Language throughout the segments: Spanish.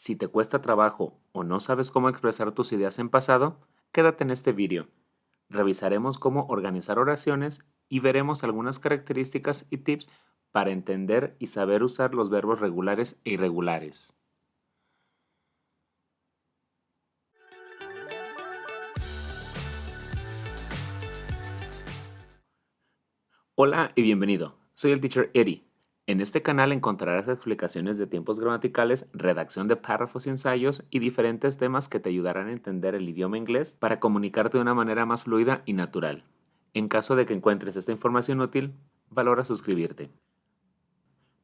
Si te cuesta trabajo o no sabes cómo expresar tus ideas en pasado, quédate en este vídeo. Revisaremos cómo organizar oraciones y veremos algunas características y tips para entender y saber usar los verbos regulares e irregulares. Hola y bienvenido. Soy el teacher Eddie. En este canal encontrarás explicaciones de tiempos gramaticales, redacción de párrafos y ensayos y diferentes temas que te ayudarán a entender el idioma inglés para comunicarte de una manera más fluida y natural. En caso de que encuentres esta información útil, valora suscribirte.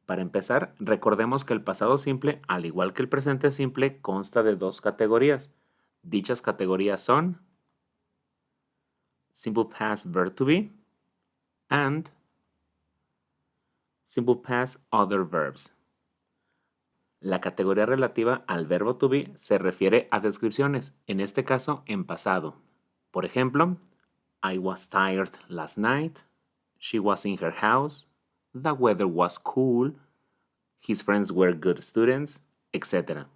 Para empezar, recordemos que el pasado simple, al igual que el presente simple, consta de dos categorías. Dichas categorías son Simple Past Verb to Be and Simple Past Other Verbs. La categoría relativa al verbo to be se refiere a descripciones, en este caso en pasado. Por ejemplo, I was tired last night, she was in her house, the weather was cool, his friends were good students, etc.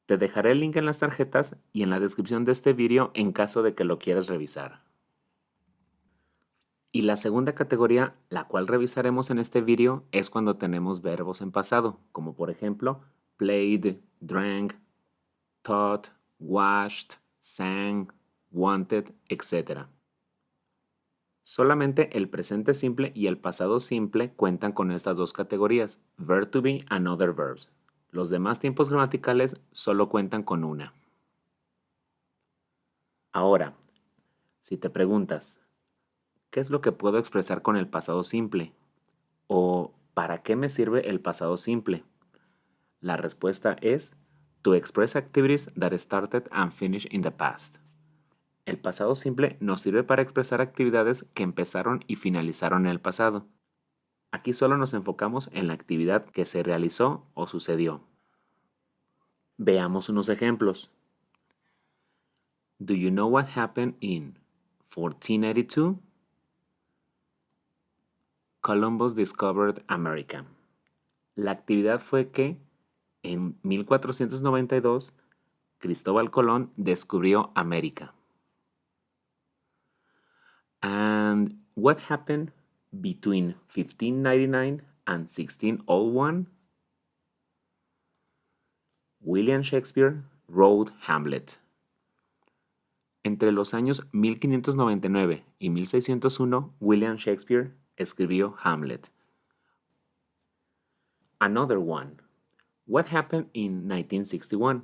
Te dejaré el link en las tarjetas y en la descripción de este vídeo en caso de que lo quieras revisar. Y la segunda categoría, la cual revisaremos en este vídeo, es cuando tenemos verbos en pasado, como por ejemplo, played, drank, taught, watched, sang, wanted, etc. Solamente el presente simple y el pasado simple cuentan con estas dos categorías, verb to be and other verbs. Los demás tiempos gramaticales solo cuentan con una. Ahora, si te preguntas, ¿qué es lo que puedo expresar con el pasado simple? ¿O para qué me sirve el pasado simple? La respuesta es to express activities that started and finished in the past. El pasado simple nos sirve para expresar actividades que empezaron y finalizaron en el pasado. Aquí solo nos enfocamos en la actividad que se realizó o sucedió. Veamos unos ejemplos. Do you know what happened in 1492? Columbus discovered America. La actividad fue que en 1492 Cristóbal Colón descubrió América. And what happened between 1599 and 1601? William Shakespeare wrote Hamlet. Entre los años 1599 y 1601, William Shakespeare escribió Hamlet. Another one. What happened in 1961?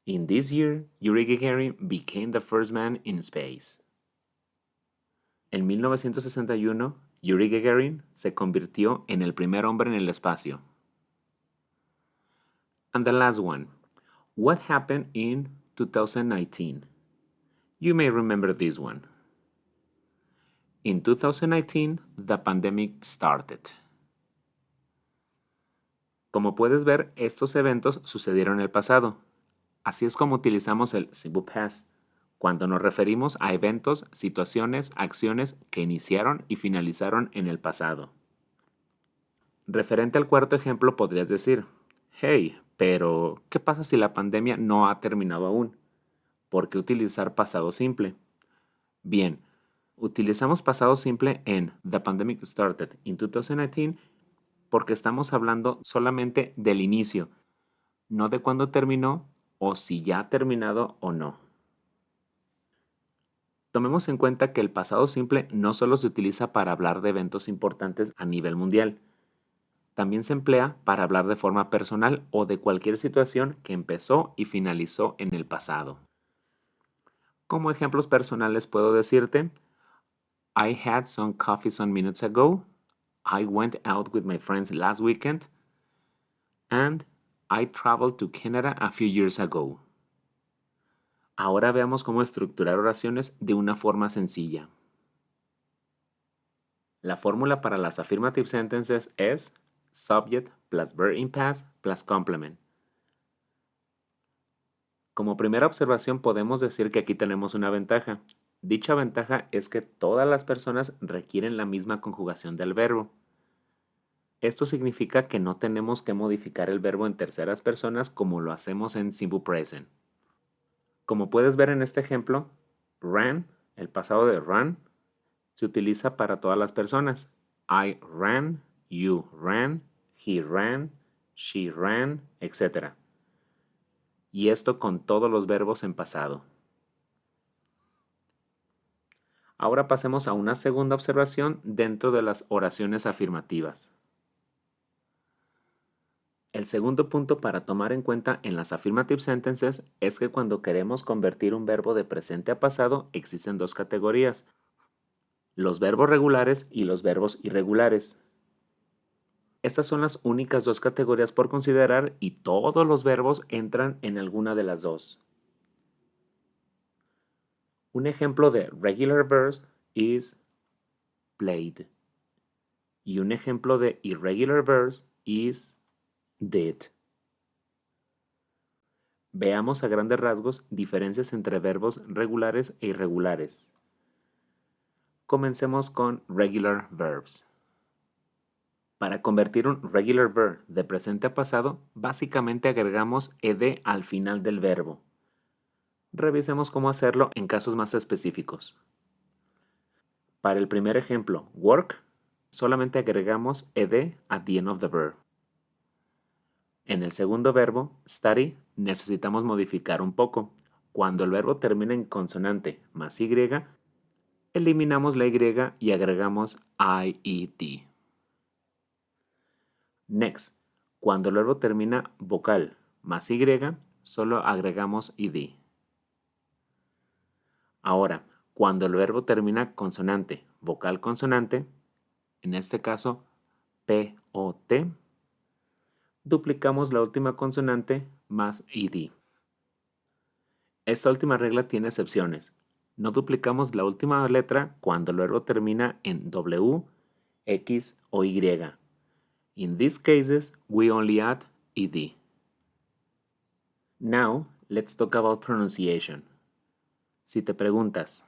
In this year, Yuri Gagarin became the first man in space. En 1961, Yuri Gagarin se convirtió en el primer hombre en el espacio. And the last one. What happened in 2019? You may remember this one. In 2019, the pandemic started. Como puedes ver, estos eventos sucedieron en el pasado. Así es como utilizamos el simple past, cuando nos referimos a eventos, situaciones, acciones que iniciaron y finalizaron en el pasado. Referente al cuarto ejemplo, podrías decir, hey, pero ¿qué pasa si la pandemia no ha terminado aún? ¿Por qué utilizar pasado simple? Bien, utilizamos pasado simple en The pandemic started in 2019 porque estamos hablando solamente del inicio, no de cuándo terminó o si ya ha terminado o no. Tomemos en cuenta que el pasado simple no solo se utiliza para hablar de eventos importantes a nivel mundial, también se emplea para hablar de forma personal o de cualquier situación que empezó y finalizó en el pasado. Como ejemplos personales puedo decirte, I had some coffee some minutes ago, I went out with my friends last weekend, and I traveled to Canada a few years ago. Ahora veamos cómo estructurar oraciones de una forma sencilla. La fórmula para las affirmative sentences es subject plus verb in past plus complement. Como primera observación podemos decir que aquí tenemos una ventaja. Dicha ventaja es que todas las personas requieren la misma conjugación del verbo. Esto significa que no tenemos que modificar el verbo en terceras personas como lo hacemos en simple present. Como puedes ver en este ejemplo, ran, el pasado de run, se utiliza para todas las personas. I ran, you ran, he ran, she ran, etc. Y esto con todos los verbos en pasado. Ahora pasemos a una segunda observación dentro de las oraciones afirmativas. El segundo punto para tomar en cuenta en las affirmative sentences es que cuando queremos convertir un verbo de presente a pasado existen dos categorías, los verbos regulares y los verbos irregulares. Estas son las únicas dos categorías por considerar y todos los verbos entran en alguna de las dos. Un ejemplo de regular verbs is played y un ejemplo de irregular verbs is did. Veamos a grandes rasgos diferencias entre verbos regulares e irregulares. Comencemos con regular verbs. Para convertir un regular verb de presente a pasado, básicamente agregamos ed al final del verbo. Revisemos cómo hacerlo en casos más específicos. Para el primer ejemplo, work, solamente agregamos ed at the end of the verb. En el segundo verbo, study, necesitamos modificar un poco. Cuando el verbo termina en consonante más y, eliminamos la y y agregamos ied. Next, cuando el verbo termina vocal más y, solo agregamos ed. Ahora, cuando el verbo termina consonante, vocal consonante, en este caso P o T, duplicamos la última consonante más ed. Esta última regla tiene excepciones. No duplicamos la última letra cuando el verbo termina en W, X o Y. In these cases, we only add ed. Now, let's talk about pronunciation. Si te preguntas,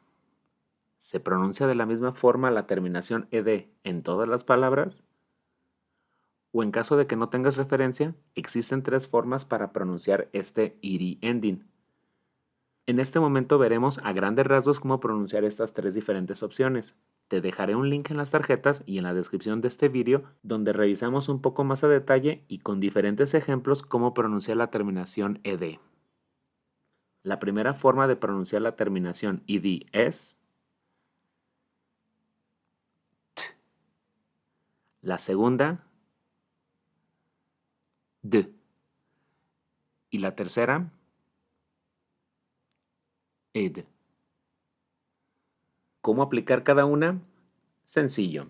¿se pronuncia de la misma forma la terminación ed en todas las palabras? O en caso de que no tengas referencia, existen tres formas para pronunciar este ed ending. En este momento veremos a grandes rasgos cómo pronunciar estas tres diferentes opciones. Te dejaré un link en las tarjetas y en la descripción de este vídeo donde revisamos un poco más a detalle y con diferentes ejemplos cómo pronunciar la terminación ed. La primera forma de pronunciar la terminación ed es t. La segunda, d. Y la tercera, ed. ¿Cómo aplicar cada una? Sencillo.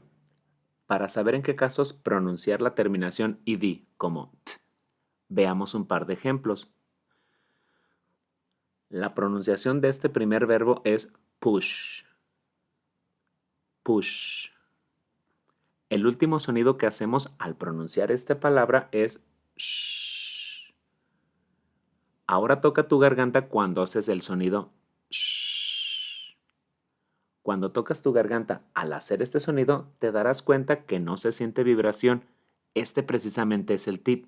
Para saber en qué casos pronunciar la terminación ed como t, veamos un par de ejemplos. La pronunciación de este primer verbo es push. Push. El último sonido que hacemos al pronunciar esta palabra es sh. Ahora toca tu garganta cuando haces el sonido sh. Cuando tocas tu garganta al hacer este sonido, te darás cuenta que no se siente vibración. Este precisamente es el tip.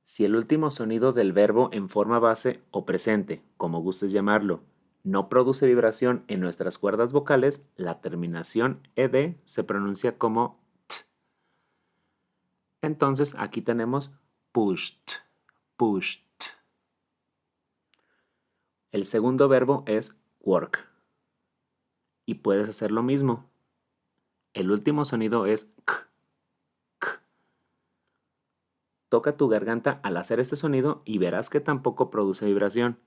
Si el último sonido del verbo en forma base o presente, como gustes llamarlo, no produce vibración en nuestras cuerdas vocales, la terminación ed se pronuncia como t. Entonces aquí tenemos pushed, pushed. El segundo verbo es work. Y puedes hacer lo mismo. El último sonido es k, k. Toca tu garganta al hacer este sonido y verás que tampoco produce vibración.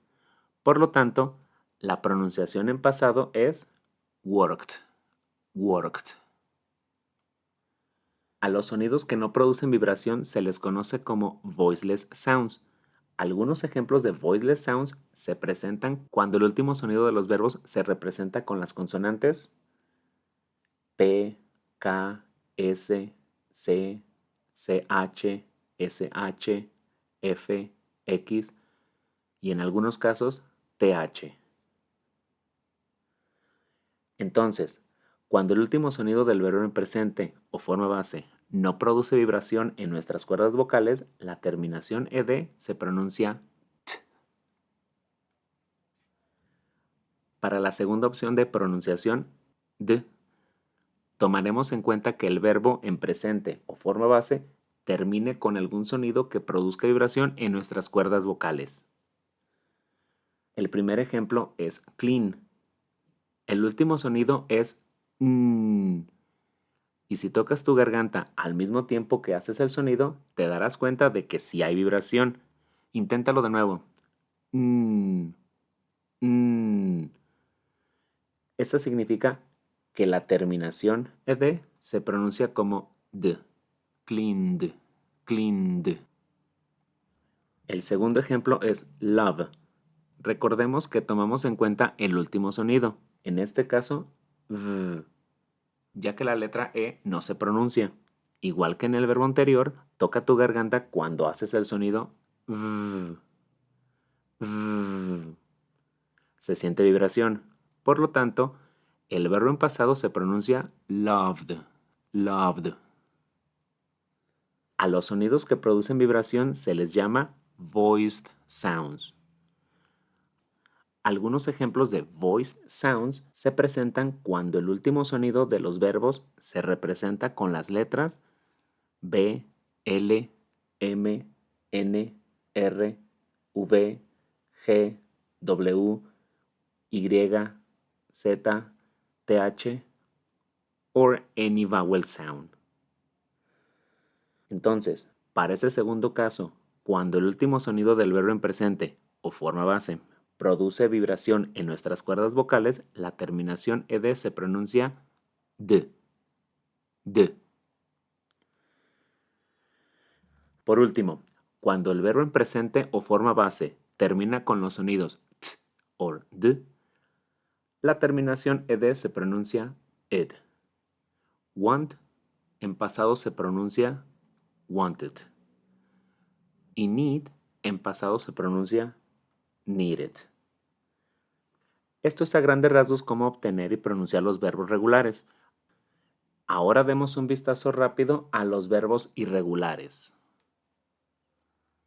Por lo tanto, la pronunciación en pasado es worked, worked. A los sonidos que no producen vibración se les conoce como voiceless sounds. Algunos ejemplos de voiceless sounds se presentan cuando el último sonido de los verbos se representa con las consonantes P, K, S, C, CH, SH, F, X y en algunos casos TH. Entonces, cuando el último sonido del verbo en presente o forma base no produce vibración en nuestras cuerdas vocales, la terminación ed se pronuncia t. Para la segunda opción de pronunciación, d, tomaremos en cuenta que el verbo en presente o forma base termine con algún sonido que produzca vibración en nuestras cuerdas vocales. El primer ejemplo es clean. El último sonido es n. Y si tocas tu garganta al mismo tiempo que haces el sonido, te darás cuenta de que sí hay vibración. Inténtalo de nuevo. Mm, mm. Esto significa que la terminación ed se pronuncia como d. Cleaned, cleaned. El segundo ejemplo es love. Recordemos que tomamos en cuenta el último sonido, en este caso, v, ya que la letra E no se pronuncia. Igual que en el verbo anterior, toca tu garganta cuando haces el sonido v, v. Se siente vibración. Por lo tanto, el verbo en pasado se pronuncia loved, loved. A los sonidos que producen vibración se les llama voiced sounds. Algunos ejemplos de voiced sounds se presentan cuando el último sonido de los verbos se representa con las letras B, L, M, N, R, V, G, W, Y, Z, TH, or any vowel sound. Entonces, para este segundo caso, cuando el último sonido del verbo en presente o forma base produce vibración en nuestras cuerdas vocales, la terminación ed se pronuncia d. D. Por último, cuando el verbo en presente o forma base termina con los sonidos t o d, la terminación ed se pronuncia ed. Want en pasado se pronuncia wanted. Y need en pasado se pronuncia needed. Esto es a grandes rasgos cómo obtener y pronunciar los verbos regulares. Ahora demos un vistazo rápido a los verbos irregulares.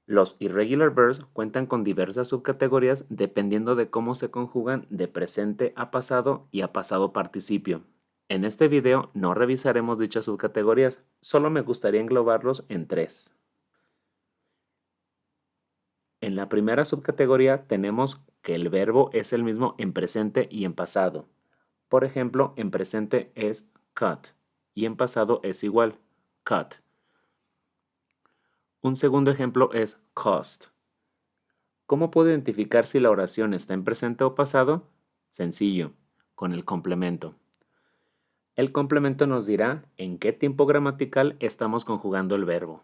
Los irregular verbs cuentan con diversas subcategorías dependiendo de cómo se conjugan de presente a pasado y a pasado participio. En este video no revisaremos dichas subcategorías, solo me gustaría englobarlos en 3. En la primera subcategoría tenemos que el verbo es el mismo en presente y en pasado. Por ejemplo, en presente es cut y en pasado es igual, cut. Un segundo ejemplo es cost. ¿Cómo puedo identificar si la oración está en presente o pasado? Sencillo, con el complemento. El complemento nos dirá en qué tiempo gramatical estamos conjugando el verbo.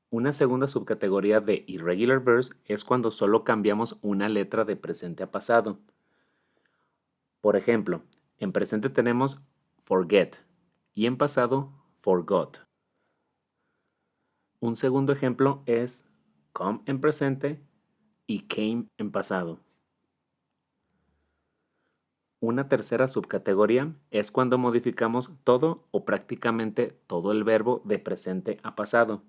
Una segunda subcategoría de irregular verbs es cuando solo cambiamos una letra de presente a pasado. Por ejemplo, en presente tenemos forget y en pasado forgot. Un segundo ejemplo es come en presente y came en pasado. Una tercera subcategoría es cuando modificamos todo o prácticamente todo el verbo de presente a pasado.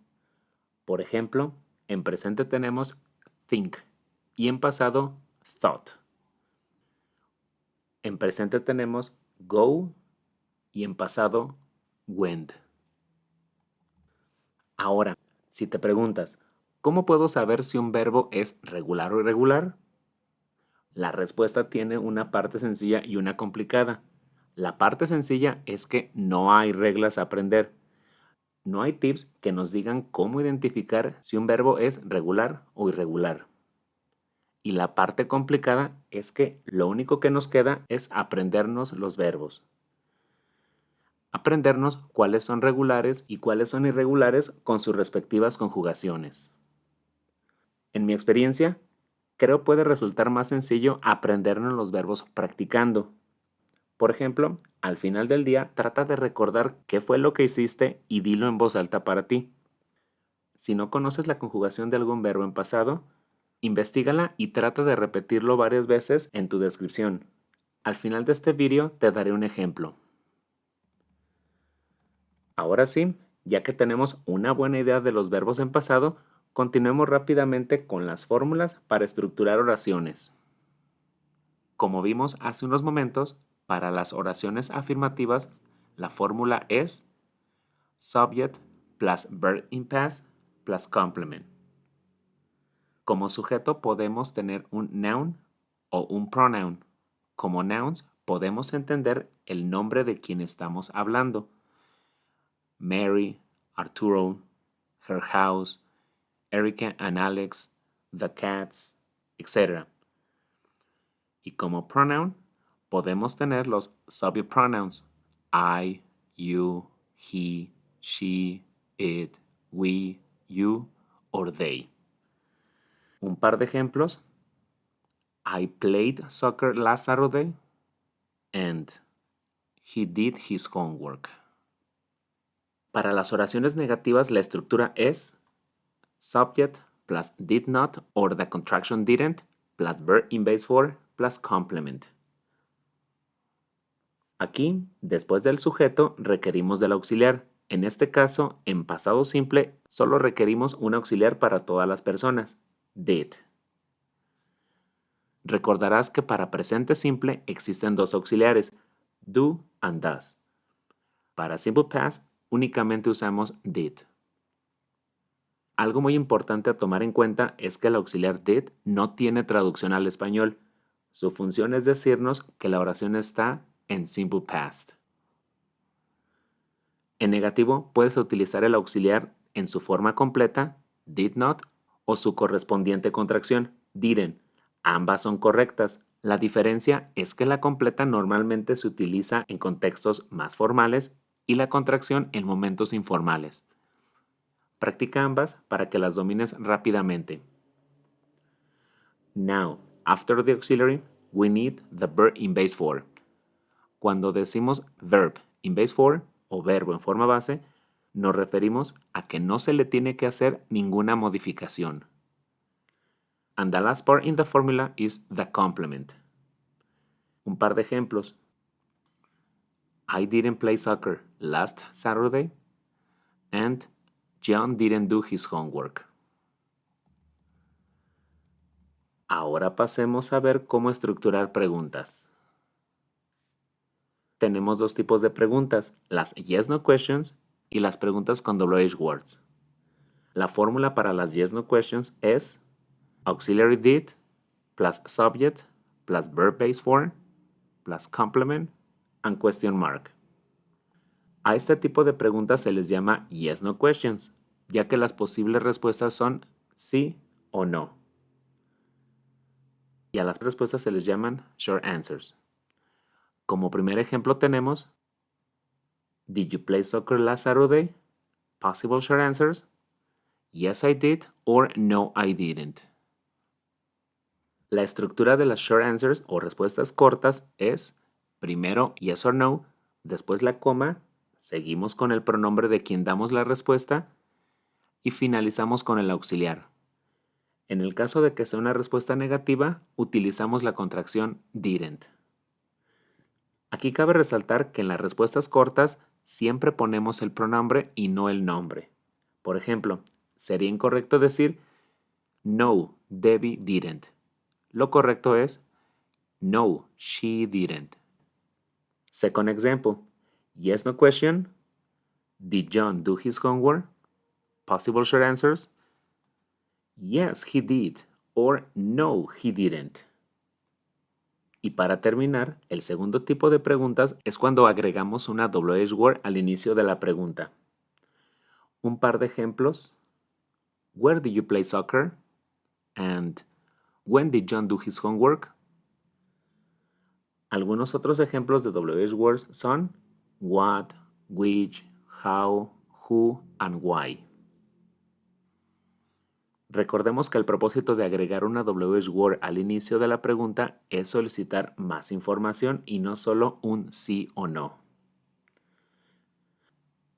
Por ejemplo, en presente tenemos think y en pasado thought. En presente tenemos go y en pasado went. Ahora, si te preguntas, ¿cómo puedo saber si un verbo es regular o irregular? La respuesta tiene una parte sencilla y una complicada. La parte sencilla es que no hay reglas a aprender. No hay tips que nos digan cómo identificar si un verbo es regular o irregular. Y la parte complicada es que lo único que nos queda es aprendernos los verbos. Aprendernos cuáles son regulares y cuáles son irregulares con sus respectivas conjugaciones. En mi experiencia, creo puede resultar más sencillo aprendernos los verbos practicando. Por ejemplo, al final del día trata de recordar qué fue lo que hiciste y dilo en voz alta para ti. Si no conoces la conjugación de algún verbo en pasado, investígala y trata de repetirlo varias veces en tu descripción. Al final de este vídeo te daré un ejemplo. Ahora sí, ya que tenemos una buena idea de los verbos en pasado, continuemos rápidamente con las fórmulas para estructurar oraciones. Como vimos hace unos momentos, para las oraciones afirmativas, la fórmula es subject plus verb in past plus complement. Como sujeto podemos tener un noun o un pronoun. Como nouns podemos entender el nombre de quien estamos hablando. Mary, Arturo, her house, Erica and Alex, the cats, etc. Y como pronoun podemos tener los subject pronouns I, you, he, she, it, we, you or they. Un par de ejemplos. I played soccer last Saturday and he did his homework. Para las oraciones negativas la estructura es subject plus did not or the contraction didn't plus verb in base form plus complement. Aquí, después del sujeto, requerimos del auxiliar. En este caso, en pasado simple, solo requerimos un auxiliar para todas las personas, did. Recordarás que para presente simple existen dos auxiliares, do and does. Para simple past únicamente usamos did. Algo muy importante a tomar en cuenta es que el auxiliar did no tiene traducción al español. Su función es decirnos que la oración está en simple past. En negativo puedes utilizar el auxiliar en su forma completa, did not, o su correspondiente contracción, didn't. Ambas son correctas. La diferencia es que la completa normalmente se utiliza en contextos más formales y la contracción en momentos informales. Practica ambas para que las domines rápidamente. Now, after the auxiliary, we need the verb in base form. Cuando decimos verb in base form o verbo en forma base, nos referimos a que no se le tiene que hacer ninguna modificación. And the last part in the formula is the complement. Un par de ejemplos. I didn't play soccer last Saturday and John didn't do his homework. Ahora pasemos a ver cómo estructurar preguntas. Tenemos dos tipos de preguntas, las yes-no questions y las preguntas con WH words. La fórmula para las yes-no questions es auxiliary did plus subject plus verb base form plus complement and question mark. A este tipo de preguntas se les llama yes-no questions, ya que las posibles respuestas son sí o no. Y a las respuestas se les llaman short answers. Como primer ejemplo tenemos Did you play soccer last Saturday? Possible short answers. Yes, I did or no, I didn't. La estructura de las short answers o respuestas cortas es primero yes or no, después la coma, seguimos con el pronombre de quien damos la respuesta y finalizamos con el auxiliar. En el caso de que sea una respuesta negativa, utilizamos la contracción didn't. Aquí cabe resaltar que en las respuestas cortas siempre ponemos el pronombre y no el nombre. Por ejemplo, sería incorrecto decir no, Debbie didn't. Lo correcto es no, she didn't. Second example, yes, no question. Did John do his homework? Possible short answers. Yes, he did or no, he didn't. Y para terminar, el segundo tipo de preguntas es cuando agregamos una WH word al inicio de la pregunta. Un par de ejemplos. Where did you play soccer? And when did John do his homework? Algunos otros ejemplos de WH words son what, which, how, who, and why. Recordemos que el propósito de agregar una WH word al inicio de la pregunta es solicitar más información y no solo un sí o no.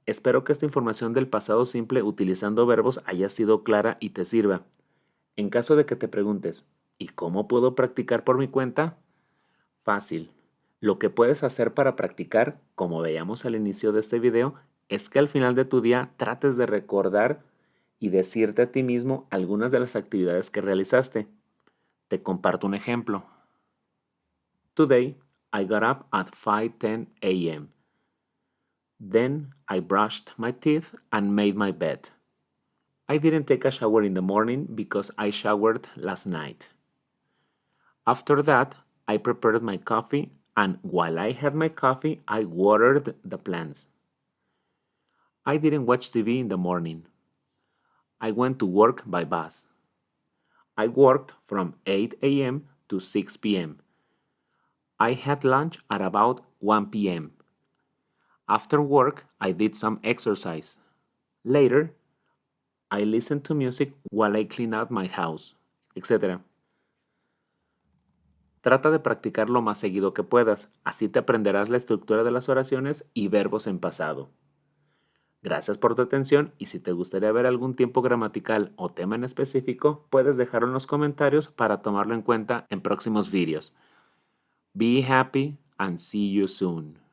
Espero que esta información del pasado simple utilizando verbos haya sido clara y te sirva. En caso de que te preguntes, ¿y cómo puedo practicar por mi cuenta? Fácil. Lo que puedes hacer para practicar, como veíamos al inicio de este video, es que al final de tu día trates de recordar y decirte a ti mismo algunas de las actividades que realizaste. Te comparto un ejemplo. Today, I got up at 5:10 a.m. Then I brushed my teeth and made my bed. I didn't take a shower in the morning because I showered last night. After that, I prepared my coffee, and while I had my coffee, I watered the plants. I didn't watch TV in the morning. I went to work by bus. I worked from 8 a.m. to 6 p.m. I had lunch at about 1 p.m. After work, I did some exercise. Later, I listened to music while I clean out my house, etc. Trata de practicar lo más seguido que puedas, así te aprenderás la estructura de las oraciones y verbos en pasado. Gracias por tu atención y si te gustaría ver algún tiempo gramatical o tema en específico, puedes dejarlo en los comentarios para tomarlo en cuenta en próximos vídeos. Be happy and see you soon.